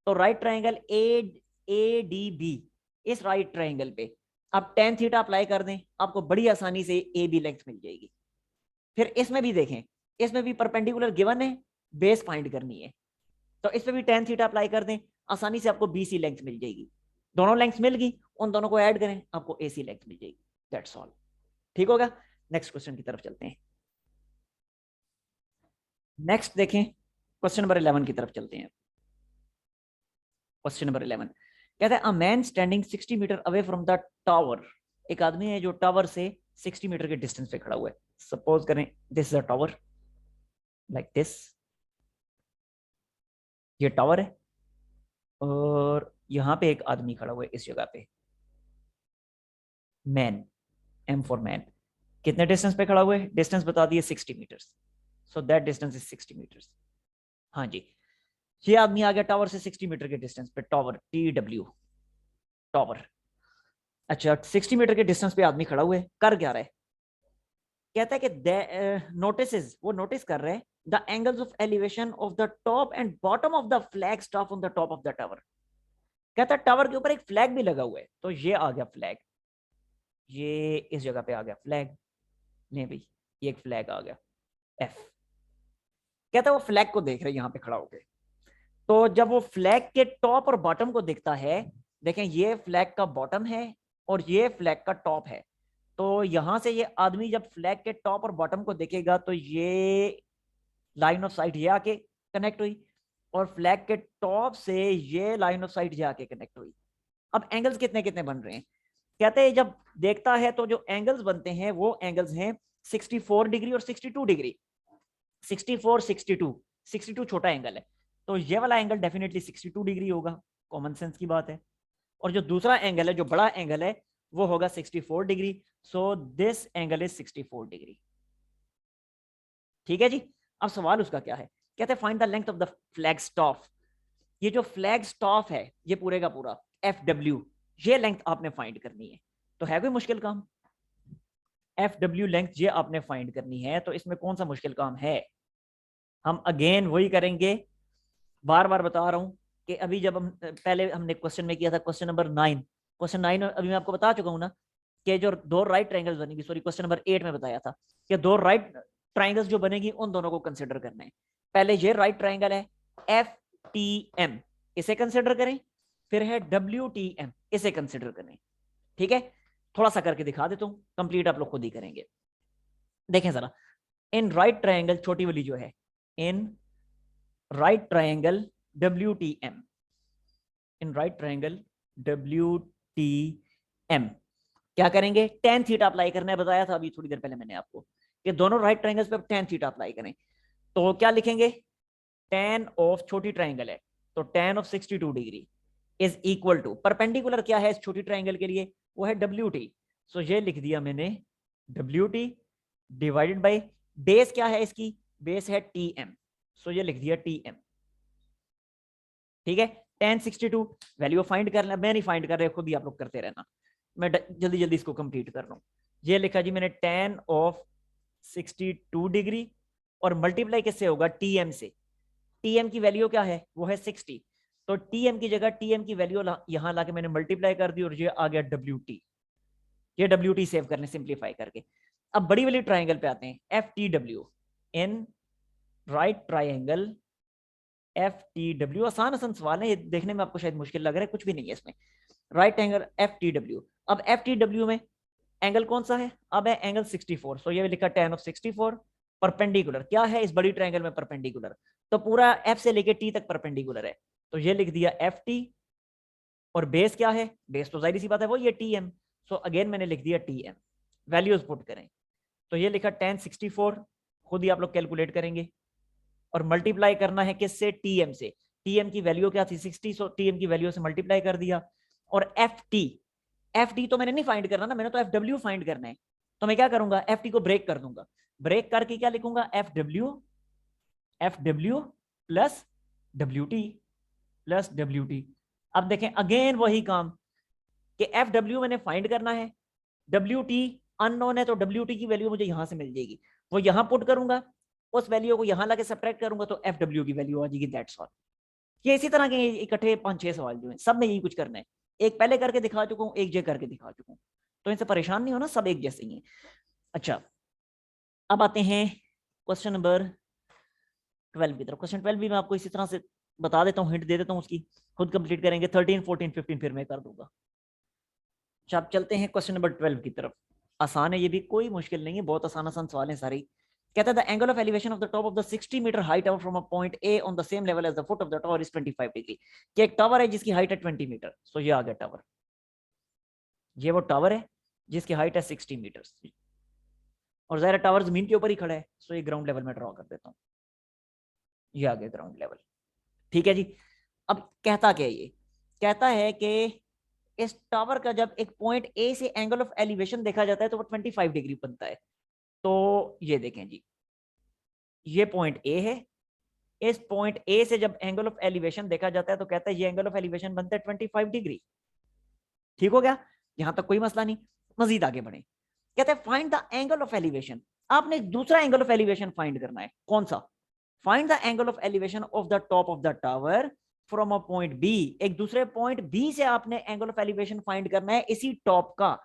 तो right triangle A D B, इस राइट ट्राइंगल पे आप टेन थीटा अप्लाई कर दें, आपको बड़ी आसानी से ए बी लेंथ मिल जाएगी। फिर इसमें भी देखें, इसमें भी परपेंडिकुलर गिवन है, बेस फाइंड करनी है, तो इस पे भी टेन थीटा अप्लाई कर दें, आसानी से आपको बीसी लेंथ मिल जाएगी। दोनों लेंथ मिल गई, उन दोनों को ऐड करें, आपको एसी लेंथ मिल जाएगी। That's all. ठीक होगा? नेक्स्ट क्वेश्चन की तरफ चलते हैं। नेक्स्ट देखें, क्वेश्चन नंबर 11 की तरफ चलते हैं। क्वेश्चन नंबर 11 कहता है, a man standing 60 meter away from the tower. एक आदमी है जो टावर से 60 मीटर के डिस्टेंस पे खड़ा हुआ है। सपोज करें this is a tower, like this, ये टावर है, और यहां पे एक आदमी खड़ा हुआ है इस जगह पे, मैन, एम फॉर मैन। कितने डिस्टेंस पे खड़ा हुआ है? डिस्टेंस बता दिए 60 meters, so that distance is 60 meters. हाँ जी, ये आदमी आ गया टावर से 60 मीटर के डिस्टेंस पे, टावर टी डब्ल्यू, टावर। अच्छा, 60 मीटर के डिस्टेंस पे आदमी खड़ा हुआ है, कर क्या रहा है? कहता है कि नोटिस, वो नोटिस कर रहे हैं the angles of elevation of the top and bottom of the flag staff on the top of the tower. कहता है टावर के ऊपर एक फ्लैग भी लगा हुआ है, तो ये आ गया फ्लैग, ये इस जगह पे आ गया फ्लैग। नहीं भाई, ये एक फ्लैग आ गया, एफ। कहता है वो फ्लैग को देख रहे हैं यहां पे खड़ा होके, तो जब वो फ्लैग के टॉप और बॉटम को दिखता है, देखें ये फ्लैग का बॉटम है, और ये फ्लैग का टॉप है। तो यहां से ये आदमी जब फ्लैग के टॉप और बॉटम को देखेगा तो ये लाइन ऑफ साइट ये आके कनेक्ट हुई, और फ्लैग के टॉप से ये लाइन ऑफ साइट ये आके कनेक्ट हुई। अब एंगल्स कितने कितने बन रहे हैं, कहते हैं जब देखता है तो जो एंगल्स बनते हैं वो एंगल्स हैं 64 डिग्री और 62 डिग्री। 64 62, 62 छोटा एंगल है, तो ये वाला एंगल डेफिनेटली 62 डिग्री होगा, कॉमन सेंस की बात है। और जो दूसरा एंगल है, जो बड़ा एंगल है, वो होगा 64 degree. So this angle is 64 degree. ठीक है जी। अब सवाल उसका क्या है, कहते हैं find the length of the flag staff. ये जो फ्लैग स्टॉफ है ये पूरे का पूरा FW, ये लेंथ आपने फाइंड करनी है। तो है कोई मुश्किल काम? FW लेंथ ये आपने फाइंड करनी है, तो इसमें कौन सा मुश्किल काम है? हम अगेन वही करेंगे, बार बार बता रहा हूं कि अभी जब हम पहले हमने क्वेश्चन में किया था, क्वेश्चन नंबर 9, क्वेश्चन 9 अभी मैं आपको बता चुका हूं ना कि जो दो राइट ट्राइंगल्स बनेगी, सॉरी क्वेश्चन नंबर 8 में बताया था कि दो राइट ट्राइंगल्स जो बनेगी उन दोनों को कंसिडर करना है। पहले ये राइट ट्राइंगल है FTM, इसे कंसिडर करें, फिर है WTM, इसे कंसिडर करें। ठीक है, थोड़ा सा करके दिखा देता हूं, कंप्लीट आप लोग खुद ही करेंगे। देखें जरा, इन राइट ट्राइंगल छोटी वाली जो है, इन राइट ट्राइंगल WTM, इन राइट ट्राइंगल WTM क्या करेंगे, टेन थीटा अप्लाई करना है, बताया था अभी थोड़ी देर पहले मैंने आपको कि दोनों राइट ट्राइंगल्स पे टेन थीटा अप्लाई करें। तो क्या लिखेंगे, टेन ऑफ छोटी ट्राइंगल है तो tan of 62 degree is equal to, perpendicular क्या है इस छोटी ट्राइंगल के लिए, वो है WT। सो ये लिख दिया मैंने WT डिवाइडेड बाई बेस क्या है इसकी, बेस है TM, सो ये लिख दिया TM। ठीक है, tan 62 वैल्यू फाइंड करना, मैं नहीं फाइंड कर रहा, खुद ही आप लोग करते रहना, मैं जल्दी जल्दी इसको कंप्लीट कर रहा हूं। ये लिखा जी मैंने tan ऑफ 62 डिग्री, और मल्टीप्लाई किससे होगा, TM से। TM की वैल्यू क्या है, वो है 60, तो TM की जगह TM की वैल्यू यहां लाके मैंने मल्टीप्लाई कर दी, और ये आ गया WT। ये WT सेव करने सिंप्लीफाई करके। अब बड़ी वाली ट्राइंगल पे आते हैं, FTW, इन राइट ट्राइंगल FTW। आसान आसान सवाल है ये, देखने में आपको शायद मुश्किल लग रहा है, कुछ भी नहीं है इसमें। राइट एंगल FTW, अब FTW में एंगल कौन सा है, अब है एंगल 64, सो ये लिखा tan ऑफ 64, परपेंडिकुलर क्या है इस बड़ी ट्राइंगल में, परपेंडिकुलर, तो पूरा F से लेके T तक परपेंडिकुलर है, तो ये लिख दिया FT। और बेस क्या है, बेस तो जाहिर सी बात है वो ये TM, सो अगेन मैंने लिख दिया TM। वैल्यूज पुट करें, तो ये लिखा tan 64, खुद ही आप लोग कैलकुलेट करेंगे, और मल्टीप्लाई करना है किससे, TM से। TM की वैल्यू क्या थी 60, सो TM की वैल्यू से मल्टीप्लाई कर दिया। और FT तो मैंने नहीं फाइंड करना ना, मैंने तो FW फाइंड करना है, तो मैं क्या करूंगा, FT को ब्रेक कर दूंगा, ब्रेक करके क्या लिखूंगा, FW प्लस WT। अब देखें अगेन वही काम कि FW मैंने फाइंड करना है, WT अननोन है, तो WT की वैल्यू मुझे यहां से मिल जाएगी, वो यहां पुट करूंगा, उस वैल्यू को यहां लाके सब्ट्रैक्ट करूंगा तो FW की वैल्यू आ जाएगी, दैट्स ऑल। ये इसी तरह के इकट्ठे 5-6 सवाल जो है सब में यही कुछ करना है, एक पहले करके दिखा चुका हूं, एक जे करके दिखा चुका हूं, तो इनसे परेशान नहीं होना, सब एक जैसे ही है। अच्छा, अब आते हैं क्वेश्चन नंबर 12 की तरफ। क्वेश्चन 12 भी मैं आपको इसी तरह से बता देता हूँ, हिंट दे देता हूँ उसकी, खुद कंप्लीट करेंगे। 13 14 15 फिर मैं कर दूंगा। अच्छा, आप चलते हैं क्वेश्चन नंबर 12 की तरफ। आसान है ये भी, कोई मुश्किल नहीं है, बहुत आसान आसान सवाल है सारे। कहता है the angle of elevation of the top of the 60 meter high tower from a point A on the same level as the foot of the tower is 25 degree. कि एक टावर है जिसकी हाइट है 20 मीटर, सो ये आ गया tower, ये वो tower है जिसकी हाइट है 60 मीटर, और ज़ाहिर टावर जमीन के ऊपर ही खड़ा है, सो ये ग्राउंड लेवल में ड्रॉ कर देता हूँ, ये आ गया ग्राउंड लेवल। ठीक है जी। अब कहता क्या है ये, कहता है कि इस टावर का जब एक पॉइंट ए से एंगल ऑफ एलिवेशन देखा जाता है तो वो 25 डिग्री बनता है। तो ये देखें जी, ये पॉइंट ए है, इस पॉइंट ए से जब एंगल ऑफ एलिवेशन देखा जाता है तो कहता है ये एंगल ऑफ एलिवेशन बनता है 25 डिग्री। ठीक हो गया, यहां तक कोई मसला नहीं। मजीद आगे बढ़े, कहते हैं find the angle of elevation. आपने दूसरा एंगल ऑफ एलिवेशन फाइंड करना है, कौन सा, find the angle of elevation of the top of the tower from a point B. एक दूसरे पॉइंट बी से आपने एंगल ऑफ एलिवेशन फाइंड करना है इसी टॉप का,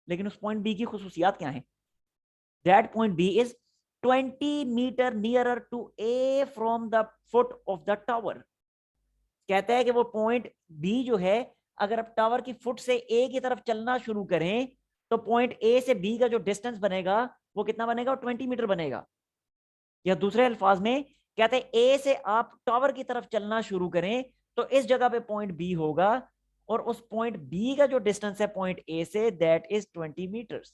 लेकिन उस पॉइंट बी की खुसूसियात क्या है, that point B is 20 meter nearer to A from the foot of the tower. कहता है कि वो पॉइंट बी जो है अगर आप टावर की फुट से ए की तरफ चलना शुरू करें तो पॉइंट ए से बी का जो डिस्टेंस बनेगा वो कितना बनेगा, 20 मीटर बनेगा। या दूसरे अल्फाज में कहते हैं ए से आप टावर की तरफ चलना शुरू करें तो इस जगह पे पॉइंट बी होगा और उस पॉइंट बी का जो डिस्टेंस है point A say that is 20 metres.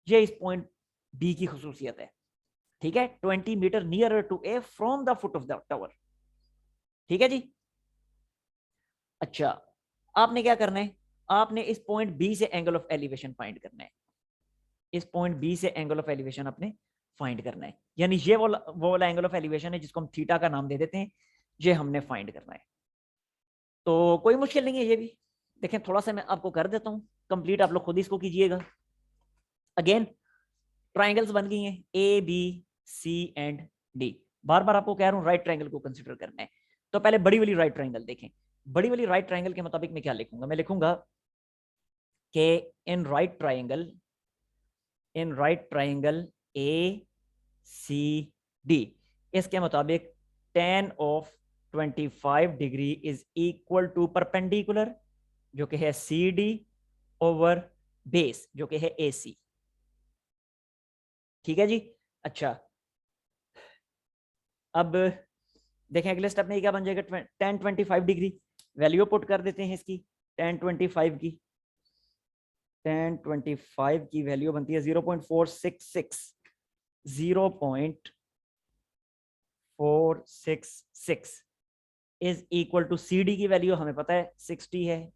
ये इस पॉइंट बी की खुसूसियत है, ठीक है, 20 meter near to A from the foot of the tower. ठीक है जी। अच्छा, आपने क्या करना है, आपने इस पॉइंट बी से एंगल ऑफ एलिवेशन फाइंड करना है। इस पॉइंट बी से एंगल ऑफ एलिवेशन आपने फाइंड करना है, यानी ये वो वाला एंगल ऑफ एलिवेशन है जिसको हम थीटा का नाम दे देते हैं, ये हमने फाइंड करना है। तो कोई मुश्किल नहीं है ये भी, देखें थोड़ा सा मैं आपको कर देता हूं कंप्लीट, आप लोग खुद इसको कीजिएगा। अगेन ट्राइंगल्स बन गई हैं A B C and D. बार बार आपको कह रहा हूं राइट ट्राइंगल को कंसिडर करना है। तो पहले बड़ी वाली राइट ट्राइंगल देखें। बड़ी वाली राइट ट्राइंगल के मुताबिक मैं क्या लिखूंगा, मैं लिखूंगा कि in right triangle A C D, इसके मुताबिक tan of 25 degree is equal to perpendicular जो कि है सी डी ओवर बेस जो कि है ए सी। ठीक है जी। अच्छा, अब देखें अगले स्टेप में क्या बन जाएगा, tan 25 डिग्री वैल्यू पुट कर देते हैं इसकी, tan 25 की वैल्यू बनती है 0.466 0.466 is equal to C D की वैल्यू हमें पता है 60 है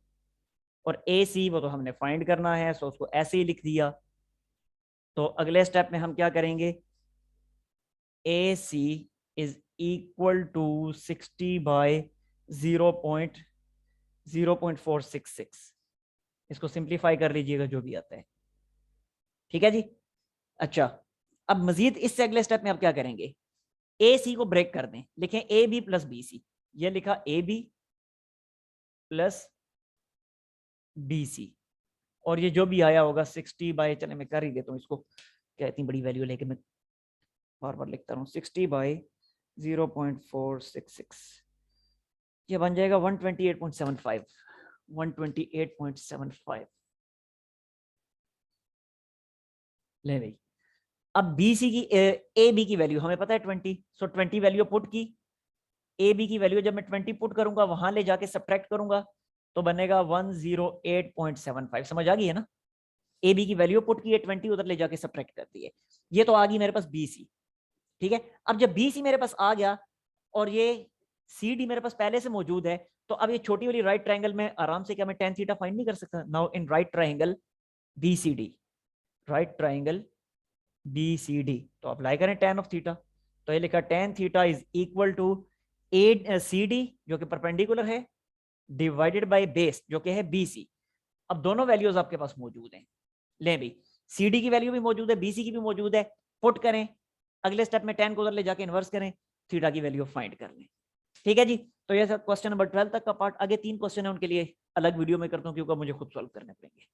और ए सी वो तो हमने फाइंड करना है, सो उसको ऐसे ही लिख दिया। तो अगले स्टेप में हम क्या करेंगे, ए सी इज इक्वल टू 60 बाय 0.466, इसको सिंप्लीफाई कर लीजिएगा जो भी आता है। ठीक है जी। अच्छा, अब मजीद इससे अगले स्टेप में आप क्या करेंगे, ए सी को ब्रेक कर दें, लिखें A B plus B C, ये लिखा A B plus B C, और ये जो भी आया होगा 60 बाय, चले मैं कर ही देता हूँ इसको, क्या इतनी बड़ी वैल्यू लेके मैं बार बार लिखता हूँ, 60 बाय 0.466, ये बन जाएगा 128.75 128.75। ले भाई, अब बी सी की ए बी की वैल्यू हमें पता है 20, सो 20 वैल्यू पुट की, ए बी की वैल्यू जब मैं 20 पुट करूंगा वहां ले जाके सब्ट्रैक्ट करूंगा तो बनेगा 108.75। समझ आ गई है ना, ए बी की वैल्यू पुट की है 20, उधर ले जाके सब्ट्रैक्ट कर दी है, ये तो आ गई मेरे पास बी सी। ठीक है, अब जब बी सी मेरे पास आ गया और ये सी डी मेरे पास पहले से मौजूद है, तो अब ये छोटी वाली राइट ट्राइंगल में आराम से क्या मैं tan थीटा फाइंड नहीं कर सकता। Now in right triangle B C D, right triangle B C D, तो अप्लाई करें tan ऑफ थीटा, तो ये लिखा tan theta is equal to A C D जो कि परपेंडिकुलर है डिवाइडेड बाय बेस जो कि है बी सी। अब दोनों वैल्यूज आपके पास मौजूद हैं, ले भी सी डी की वैल्यू भी मौजूद है, बी सी की भी मौजूद है, पुट करें, अगले स्टेप में tan को उधर ले जाके इन्वर्स करें, थीटा की वैल्यू फाइंड कर लें। ठीक है जी। तो ये सब क्वेश्चन नंबर 12 तक का पार्ट, आगे 3 क्वेश्चन है उनके लिए अलग वीडियो में करता हूँ क्योंकि मुझे खुद सॉल्व करने पड़ेंगे।